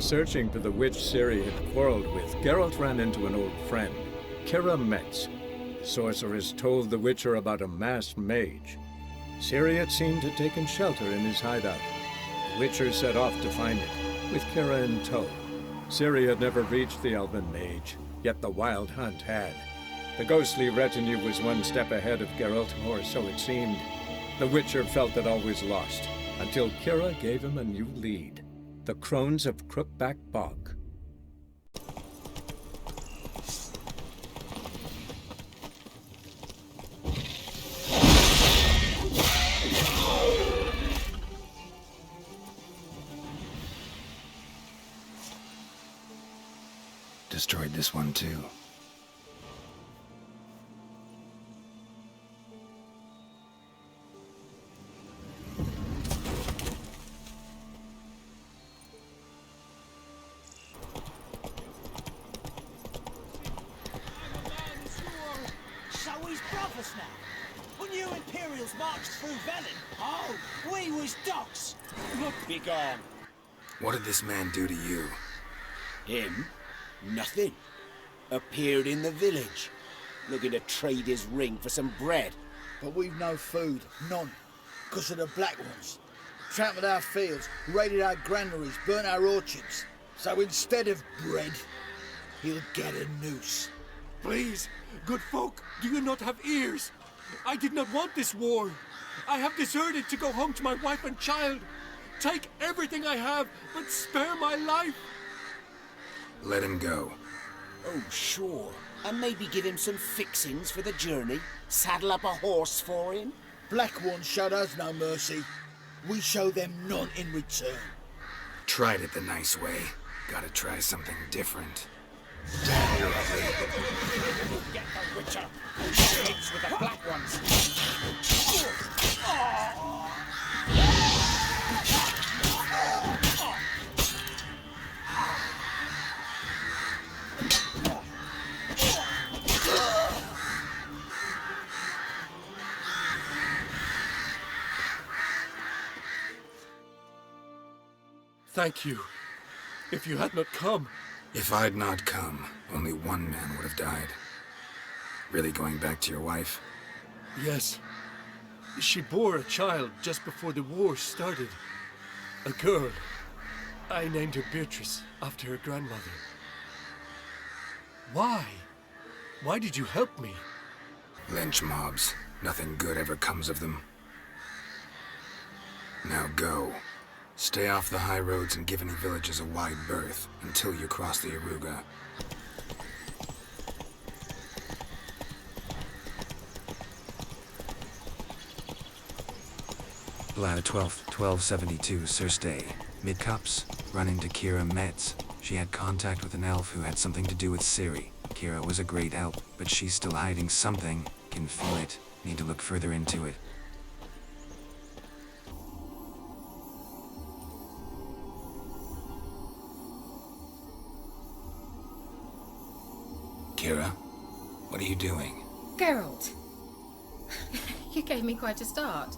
searching for the witch Ciri had quarreled with, Geralt ran into an old friend, Keira Metz. The sorceress told the Witcher about a masked mage. Ciri had seemed to have taken shelter in his hideout. The Witcher set off to find it, with Keira in tow. Ciri had never reached the elven mage, yet the wild hunt had. The ghostly retinue was one step ahead of Geralt, or so it seemed. The Witcher felt that all was lost, until Keira gave him a new lead. The Crones of Crookback Bog. Destroyed this one too. When you Imperials marched through Velen, oh, we was dogs. Look, be gone. What did this man do to you? Him? Nothing. Appeared in the village, looking to trade his ring for some bread. But we've no food, none, because of the Black Ones. Trampled our fields, raided our granaries, burnt our orchards. So instead of bread, he'll get a noose. Please, good folk, do you not have ears? I did not want this war. I have deserted to go home to my wife and child. Take everything I have, but spare my life. Let him go. Oh, sure. And maybe give him some fixings for the journey. Saddle up a horse for him. Black Ones showed us no mercy. We show them none in return. Tried it the nice way. Gotta try something different. Get the Witcher. It's with the Black Ones. Thank you. If you had not come... If I'd not come, only one man would have died. Really going back to your wife? Yes. She bore a child just before the war started. A girl. I named her Beatrice, after her grandmother. Why? Why did you help me? Lynch mobs. Nothing good ever comes of them. Now go. Stay off the high roads and give any villages a wide berth until you cross the Aruga. Blathe 12th, 1272, Surstay. Midcopse. Run into Keira Metz. She had contact with an elf who had something to do with Ciri. Keira was a great help, but she's still hiding something. Can feel it. Need to look further into it. Keira, what are you doing? Geralt, you gave me quite a start.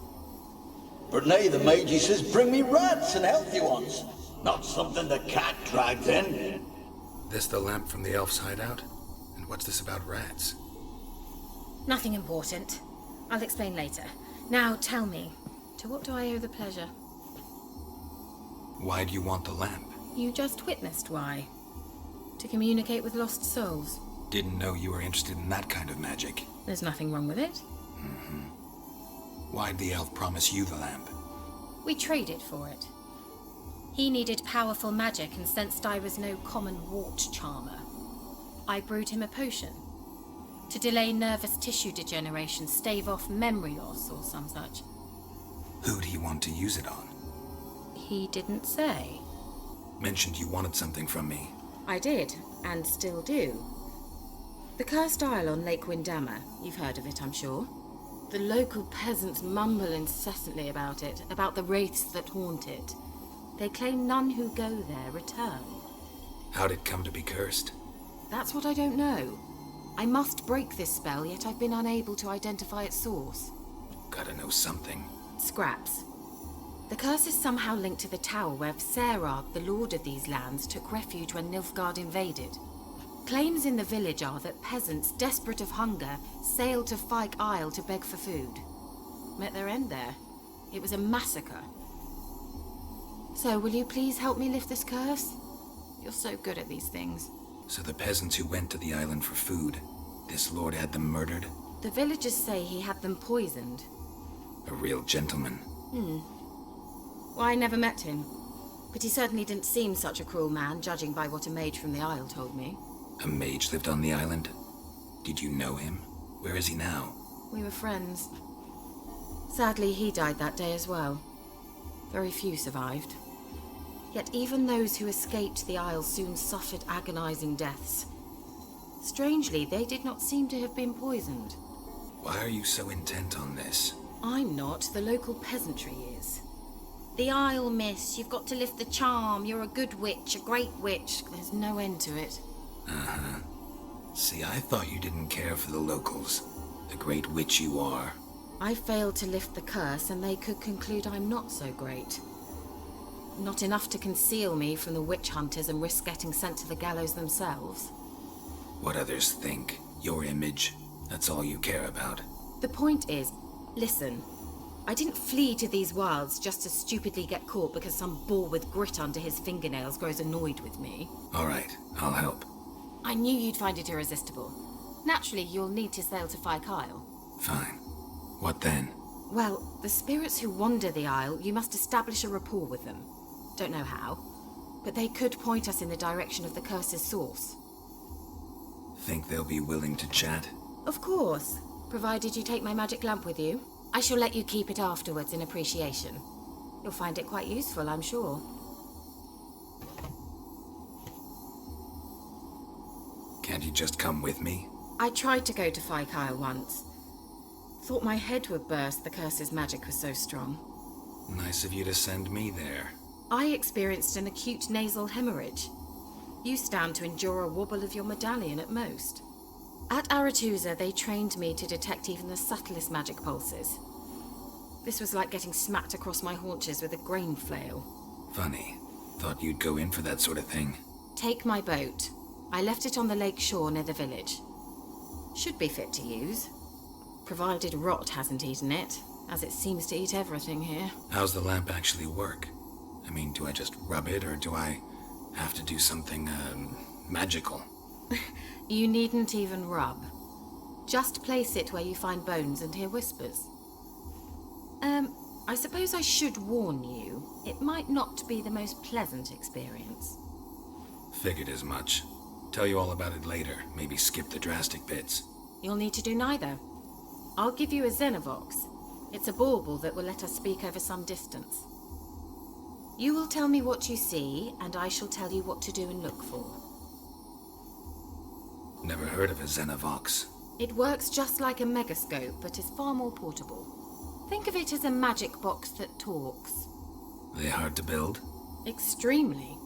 Blathe the mage, he says, bring me rats and healthy ones. Not something the cat dragged in. This the lamp from the elf's hideout? And what's this about rats? Nothing important. I'll explain later. Now tell me, to what do I owe the pleasure? Why do you want the lamp? You just witnessed why. To communicate with lost souls. Didn't know you were interested in that kind of magic. There's nothing wrong with it. Mm-hmm. Why'd the elf promise you the lamp? We traded for it. He needed powerful magic and sensed I was no common wart charmer. I brewed him a potion. To delay nervous tissue degeneration, stave off memory loss or some such. Who'd he want to use it on? He didn't say. Mentioned you wanted something from me. I did, and still do. The cursed isle on Lake Windammer. You've heard of it, I'm sure. The local peasants mumble incessantly about it, about the wraiths that haunt it. They claim none who go there return. How'd it come to be cursed? That's what I don't know. I must break this spell, yet I've been unable to identify its source. Gotta know something. Scraps. The curse is somehow linked to the tower where Serag, the lord of these lands, took refuge when Nilfgaard invaded. Claims in the village are that peasants, desperate of hunger, sailed to Fyke Isle to beg for food. Met their end there. It was a massacre. So, will you please help me lift this curse? You're so good at these things. So the peasants who went to the island for food, this lord had them murdered? The villagers say he had them poisoned. A real gentleman. Well, I never met him. But he certainly didn't seem such a cruel man, judging by what a mage from the Isle told me. A mage lived on the island? Did you know him? Where is he now? We were friends. Sadly, he died that day as well. Very few survived. Yet even those who escaped the Isle soon suffered agonizing deaths. Strangely, they did not seem to have been poisoned. Why are you so intent on this? I'm not. The local peasantry is. The Isle, miss. You've got to lift the charm. You're a good witch, a great witch. There's no end to it. Uh-huh. See, I thought you didn't care for the locals. The great witch you are. I failed to lift the curse, and they could conclude I'm not so great. Not enough to conceal me from the witch hunters and risk getting sent to the gallows themselves. What others think, your image, that's all you care about. The point is, listen, I didn't flee to these wilds just to stupidly get caught because some boar with grit under his fingernails grows annoyed with me. All right, I'll help. I knew you'd find it irresistible. Naturally, you'll need to sail to Fyke Isle. Fine. What then? Well, the spirits who wander the Isle, you must establish a rapport with them. Don't know how, but they could point us in the direction of the curse's source. Think they'll be willing to chat? Of course, provided you take my magic lamp with you. I shall let you keep it afterwards in appreciation. You'll find it quite useful, I'm sure. Can't you just come with me? I tried to go to Fyke Isle once. Thought my head would burst, the curse's magic was so strong. Nice of you to send me there. I experienced an acute nasal hemorrhage. You stand to endure a wobble of your medallion at most. At Aretusa, they trained me to detect even the subtlest magic pulses. This was like getting smacked across my haunches with a grain flail. Funny. Thought you'd go in for that sort of thing. Take my boat. I left it on the lake shore near the village. Should be fit to use. Provided rot hasn't eaten it, as it seems to eat everything here. How's the lamp actually work? I mean, do I just rub it, or do I have to do something, magical? You needn't even rub. Just place it where you find bones and hear whispers. I suppose I should warn you, it might not be the most pleasant experience. Figured as much. Tell you all about it later, maybe skip the drastic bits. You'll need to do neither. I'll give you a Xenovox. It's a bauble that will let us speak over some distance. You will tell me what you see, and I shall tell you what to do and look for. Never heard of a Xenovox. It works just like a megascope, but is far more portable. Think of it as a magic box that talks. They hard to build? Extremely.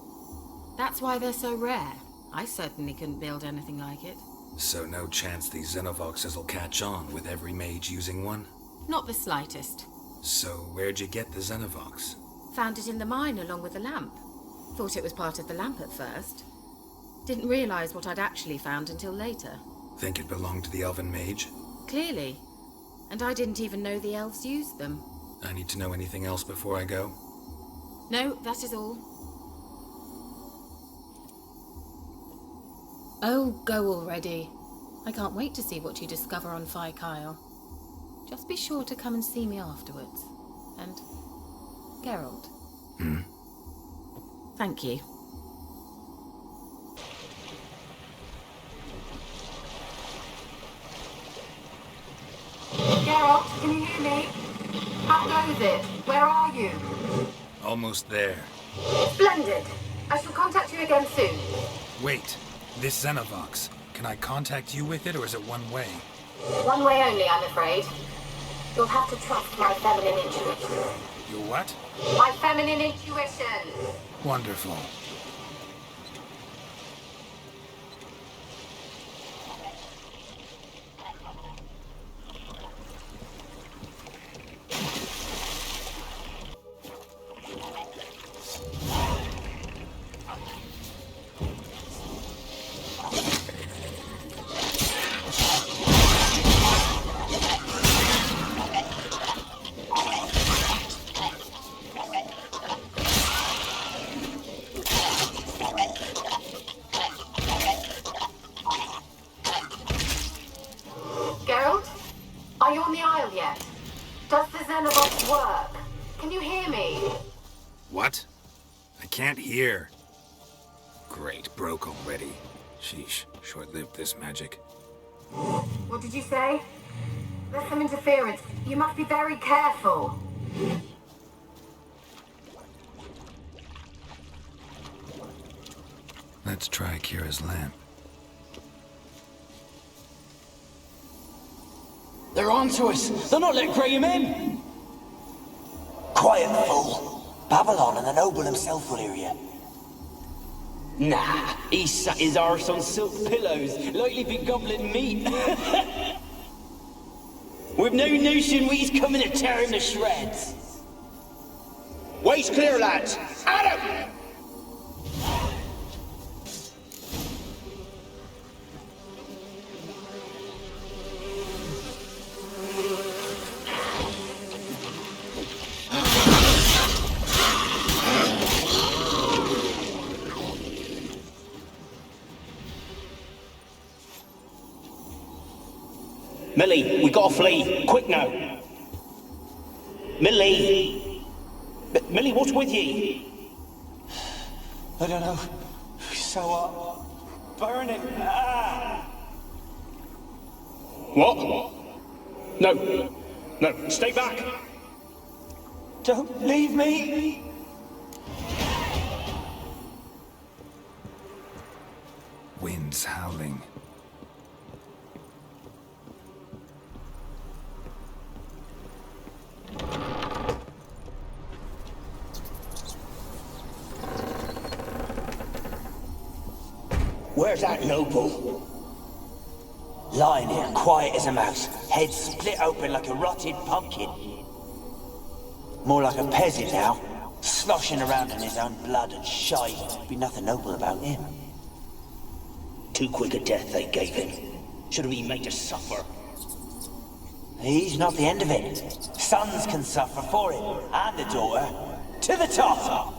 That's why they're so rare. I certainly couldn't build anything like it. So no chance these Xenovoxes will catch on with every mage using one? Not the slightest. So where'd you get the Xenovox? Found it in the mine along with the lamp. Thought it was part of the lamp at first. Didn't realize what I'd actually found until later. Think it belonged to the elven mage? Clearly. And I didn't even know the elves used them. I need to know anything else before I go? No, that is all. Oh, go already. I can't wait to see what you discover on Fyke Isle. Just be sure to come and see me afterwards. And Geralt. Thank you. Geralt, can you hear me? How goes it? Where are you? Almost there. Splendid. I shall contact you again soon. Wait, this Xenovox. Can I contact you with it, or is it one way? One way only, I'm afraid. You'll have to trust my feminine intuition. Your what? My feminine intuition. Wonderful. here. Great, broke already. Sheesh, short-lived this magic. What did you say? There's some interference. You must be very careful. Let's try Kira's lamp. They're onto us! They're not letting Graham in! Quiet, fool. Babylon and the noble himself will hear you. Nah, he sat his arse on silk pillows, likely be gobbling meat. We've no notion he's coming to tear him to shreds. Waist clear, lads! Adam! Millie, we gotta flee. Quick now. Millie! Millie, what's with ye? I don't know. So burning. Ah! What? No. No, stay back. Don't leave me. Wind's howling. Where's that noble? Lying here, quiet as a mouse, head split open like a rotted pumpkin. More like a peasant now, sloshing around in his own blood and shite. Be nothing noble about him. Too quick a death they gave him. Should have been made to suffer. He's not the end of it. Sons can suffer for it, and the daughter. To the top!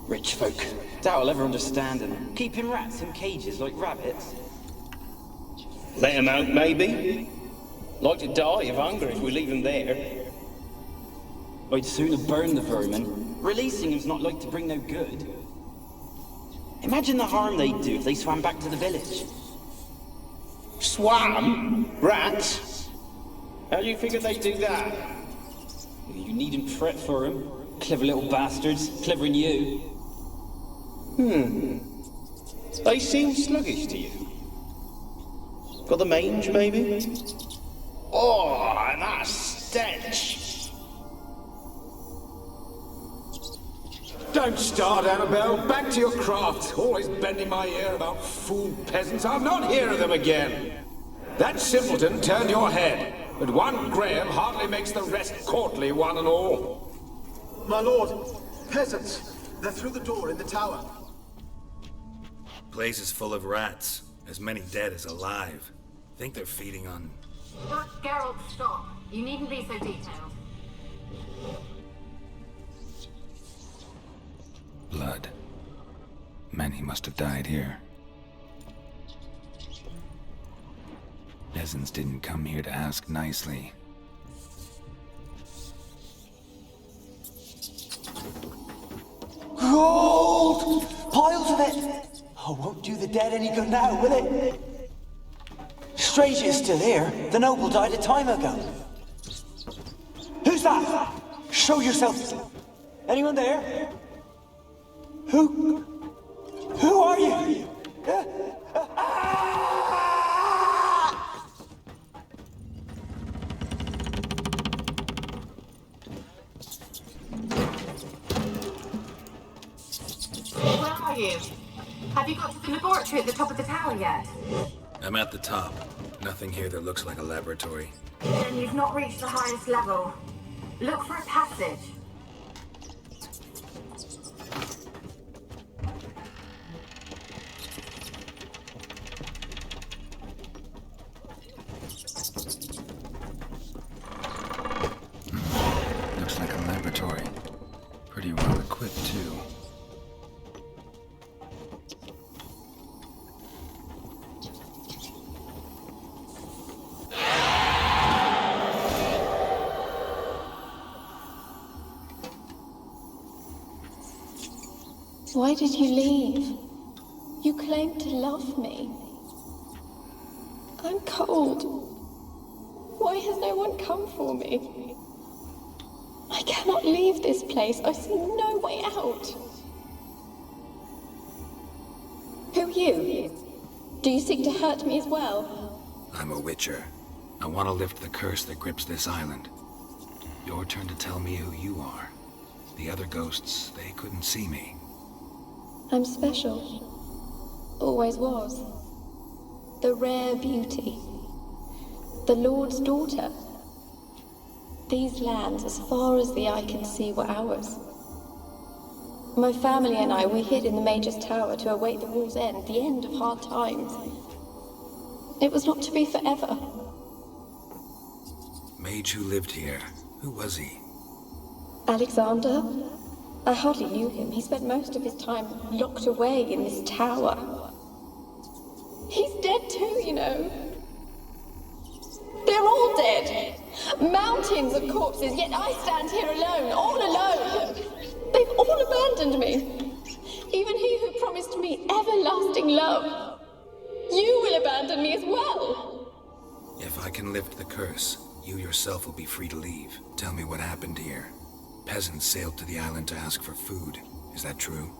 Rich folk. Doubt I'll ever understand them. Keeping rats in cages like rabbits. Let them out, maybe. Like to die of hunger if we leave them there. I'd sooner burn the vermin. Releasing them's not like to bring no good. Imagine the harm they'd do if they swam back to the village. Swam? Rats? How do you figure they'd do that? You needn't fret for them. Clever little bastards. Clever than you. They seem sluggish to you. Got the mange, maybe? Oh, and that stench! Don't start, Annabelle. Back to your craft. Always bending my ear about fool peasants. I'll not hear of them again. That simpleton turned your head, but one Graham hardly makes the rest courtly, one and all. My lord, peasants. They're through the door in the tower. Place is full of rats. As many dead as alive. Think they're feeding on... Geralt, stop. You needn't be so detailed. blood. Many must have died here. Peasants didn't come here to ask nicely. Gold! Piles of it! Oh, won't do the dead any good now, will it? Strange it's still here. The noble died a time ago. Who's that? Show yourself. Anyone there? Who are you? Where are you? Have you got to the laboratory at the top of the tower yet? I'm at the top. Nothing here that looks like a laboratory. Then you've not reached the highest level. Look for a passage. Looks like a laboratory. Pretty well equipped, too. Why did you leave? You claimed to love me. I'm cold. Why has no one come for me? I cannot leave this place. I see no way out. Who are you? Do you seek to hurt me as well? I'm a witcher. I want to lift the curse that grips this island. Your turn to tell me who you are. The other ghosts, they couldn't see me. I'm special. Always was. The rare beauty. The Lord's daughter. These lands, as far as the eye can see, were ours. My family and I, we hid in the Major's Tower to await the war's end, the end of hard times. It was not to be forever. Mage who lived here. Who was he? Alexander? I hardly knew him. He spent most of his time locked away in this tower. He's dead too, you know. They're all dead. Mountains of corpses, yet I stand here alone, all alone. They've all abandoned me. Even he who promised me everlasting love. You will abandon me as well. If I can lift the curse, you yourself will be free to leave. Tell me what happened here. Peasants sailed to the island to ask for food. Is that true?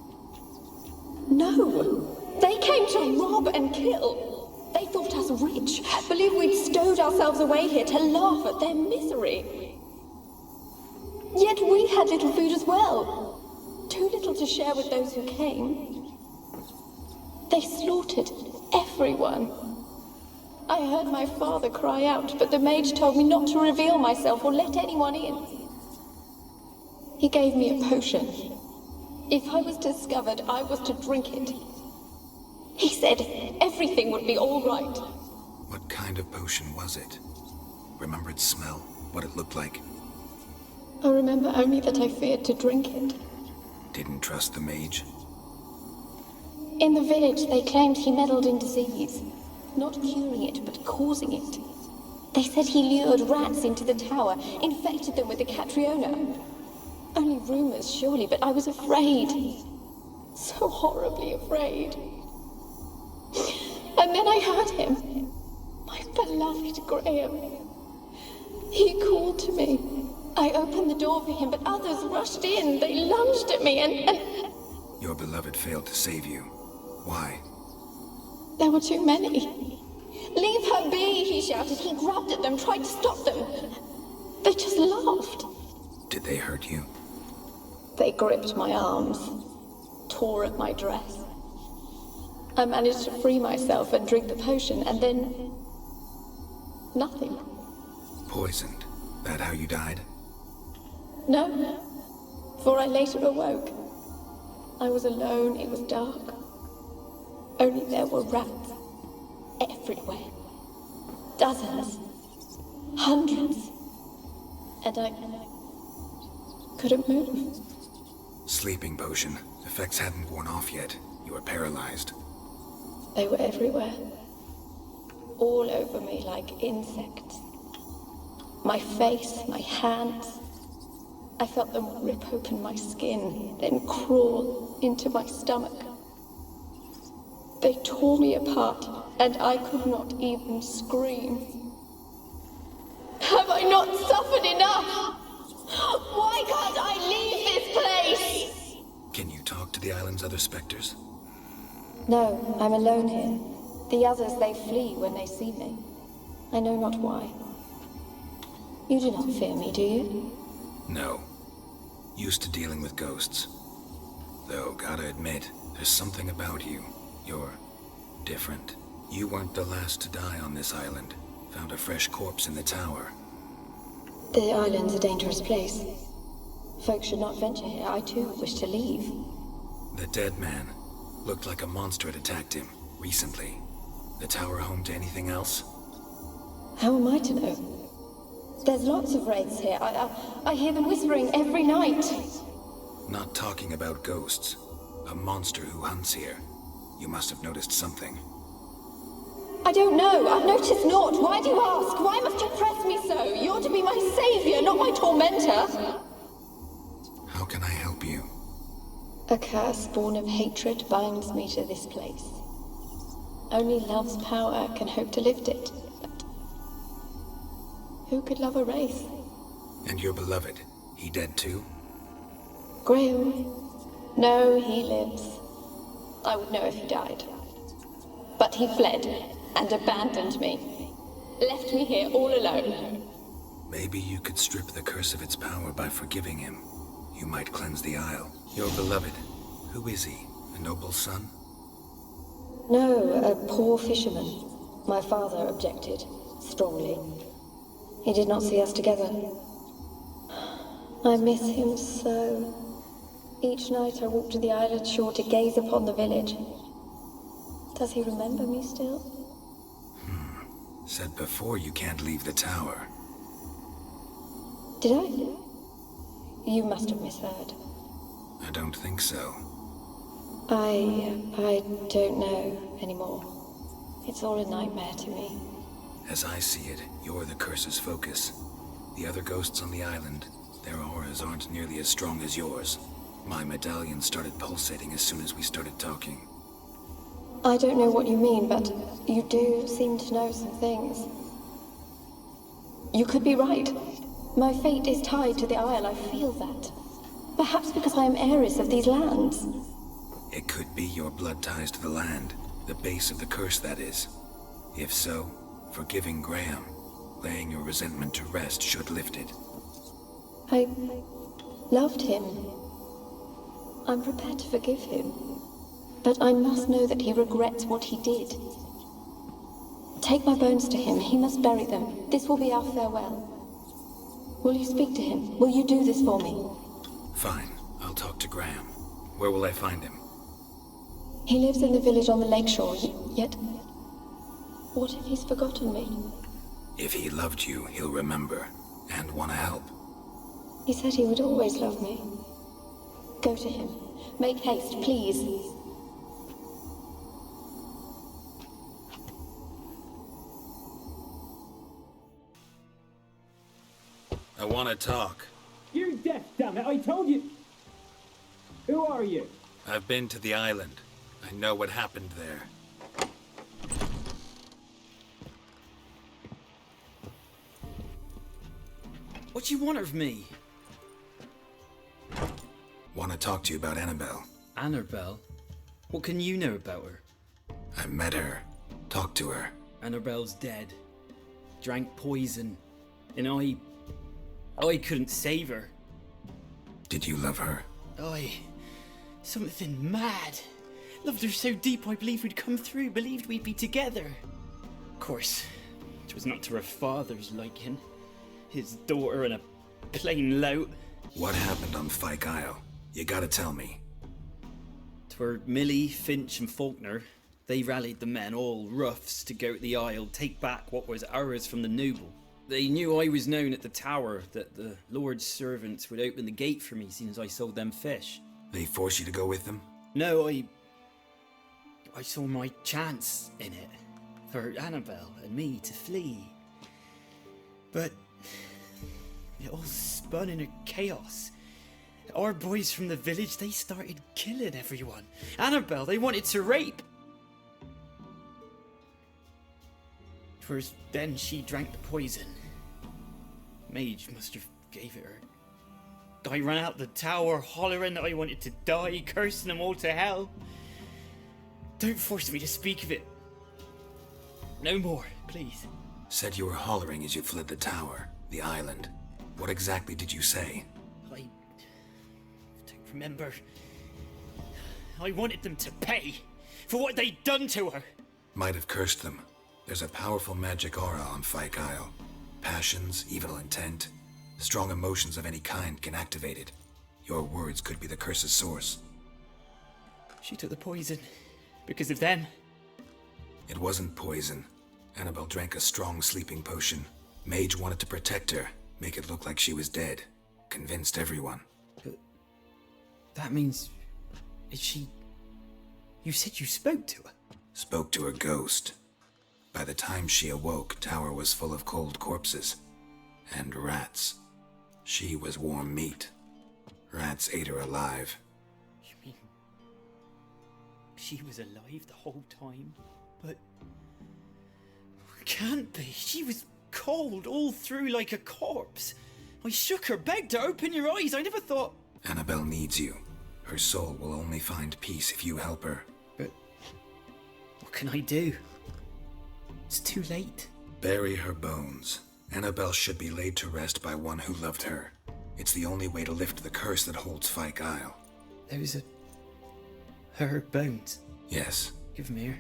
No. They came to rob and kill. They thought us rich, believed we'd stowed ourselves away here to laugh at their misery. Yet we had little food as well. Too little to share with those who came. They slaughtered everyone. I heard my father cry out, but the mage told me not to reveal myself or let anyone in. He gave me a potion. If I was discovered, I was to drink it. He said everything would be all right. What kind of potion was it? Remember its smell? What it looked like? I remember only that I feared to drink it. Didn't trust the mage? In the village, they claimed he meddled in disease. Not curing it, but causing it. They said he lured rats into the tower, infected them with the Catriona. Only rumors, surely, but I was afraid. So horribly afraid. And then I heard him. My beloved Graham. He called to me. I opened the door for him, but others rushed in. They lunged at me and... Your beloved failed to save you. Why? There were too many. Leave her be, he shouted. He grabbed at them, tried to stop them. They just laughed. Did they hurt you? They gripped my arms, tore at my dress. I managed to free myself and drink the potion, and then... nothing. Poisoned? That how you died? No, for I later awoke. I was alone, it was dark. Only there were rats everywhere. Dozens. Hundreds. And I couldn't move. Sleeping potion. Effects hadn't worn off yet. You were paralyzed. They were everywhere. All over me like insects. My face, my hands. I felt them rip open my skin, then crawl into my stomach. They tore me apart, and I could not even scream. Have I not suffered enough? Why can't I leave this place? Can you talk to the island's other specters? No, I'm alone here. The others, they flee when they see me. I know not why. You do not fear me, do you? No. Used to dealing with ghosts. Though, gotta admit, there's something about you. You're different. You weren't the last to die on this island. Found a fresh corpse in the tower. The island's a dangerous place. Folk should not venture here. I too wish to leave. The dead man. Looked like a monster had attacked him, recently. The tower home to anything else? How am I to know? There's lots of wraiths here. I hear them whispering every night. Not talking about ghosts. A monster who hunts here. You must have noticed something. I don't know. I've noticed naught. Why do you ask? Why must you press me so? You're to be my savior, not my tormentor. How can I help you? A curse born of hatred binds me to this place. Only love's power can hope to lift it. But who could love a wraith? And your beloved, he dead too? Graham? No, he lives. I would know if he died. But he fled and abandoned me. Left me here all alone. Maybe you could strip the curse of its power by forgiving him. You might cleanse the Isle. Your beloved, who is he? A noble son? No, a poor fisherman. My father objected, strongly. He did not see us together. I miss him so. Each night I walk to the island shore to gaze upon the village. Does he remember me still? Said before you can't leave the tower. Did I? You must have misheard. I don't think so. I don't know anymore. It's all a nightmare to me. As I see it, you're the curse's focus. The other ghosts on the island, their auras aren't nearly as strong as yours. My medallion started pulsating as soon as we started talking. I don't know what you mean, but you do seem to know some things. You could be right. My fate is tied to the Isle, I feel that. Perhaps because I am heiress of these lands. It could be your blood ties to the land, the base of the curse, that is. If so, forgiving Graham, laying your resentment to rest should lift it. I loved him. I'm prepared to forgive him. But I must know that he regrets what he did. Take my bones to him. He must bury them. This will be our farewell. Will you speak to him? Will you do this for me? Fine. I'll talk to Graham. Where will I find him? He lives in the village on the lakeshore, yet... What if he's forgotten me? If he loved you, he'll remember, and want to help. He said he would always love me. Go to him. Make haste, please. I want to talk. You're deaf, damn it! I told you! Who are you? I've been to the island. I know what happened there. What you want of me? Want to talk to you about Annabelle. Annabelle? What can you know about her? I met her. Talked to her. Annabelle's dead. Drank poison. And I couldn't save her. Did you love her? Something mad. Loved her so deep I believed we'd come through, believed we'd be together. Of course, it was not to her father's liking. His daughter and a plain lout. What happened on Fyke Isle? You gotta tell me. 'Twere Millie, Finch and Faulkner. They rallied the men, all roughs, to go to the Isle, take back what was ours from the noble. They knew I was known at the tower, that the Lord's servants would open the gate for me as soon as I sold them fish. They forced you to go with them? No, I saw my chance in it, for Annabelle and me to flee. But it all spun in a chaos. Our boys from the village, they started killing everyone. Annabelle, they wanted to rape. 'Twas then she drank the poison. Mage must have gave it her. I ran out the tower hollering that I wanted to die, cursing them all to hell. Don't force me to speak of it. No more, please. Said you were hollering as you fled the tower, the island. What exactly did you say? I don't remember. I wanted them to pay for what they'd done to her. Might have cursed them. There's a powerful magic aura on Fyke Isle. Passions, evil intent, strong emotions of any kind can activate it. Your words could be the curse's source. She took the poison because of them. It wasn't poison. Annabelle drank a strong sleeping potion. Mage wanted to protect her, make it look like she was dead. Convinced everyone. But that means... is she... You said you spoke to her? Spoke to her ghost. By the time she awoke, tower was full of cold corpses. And rats. She was warm meat. Rats ate her alive. You mean she was alive the whole time, but can't be. She was cold all through like a corpse. I shook her, begged her, open your eyes. I never thought... Annabelle needs you. Her soul will only find peace if you help her. But what can I do? It's too late. Bury her bones. Annabelle should be laid to rest by one who loved her. It's the only way to lift the curse that holds Fyke Isle. There's her bones. Yes. Give them here.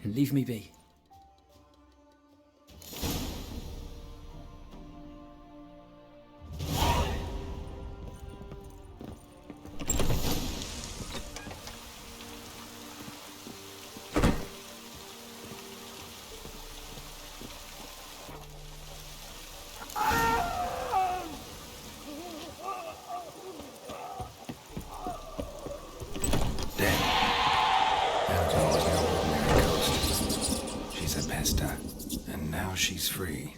And leave me be. She's a pesta, and now she's free.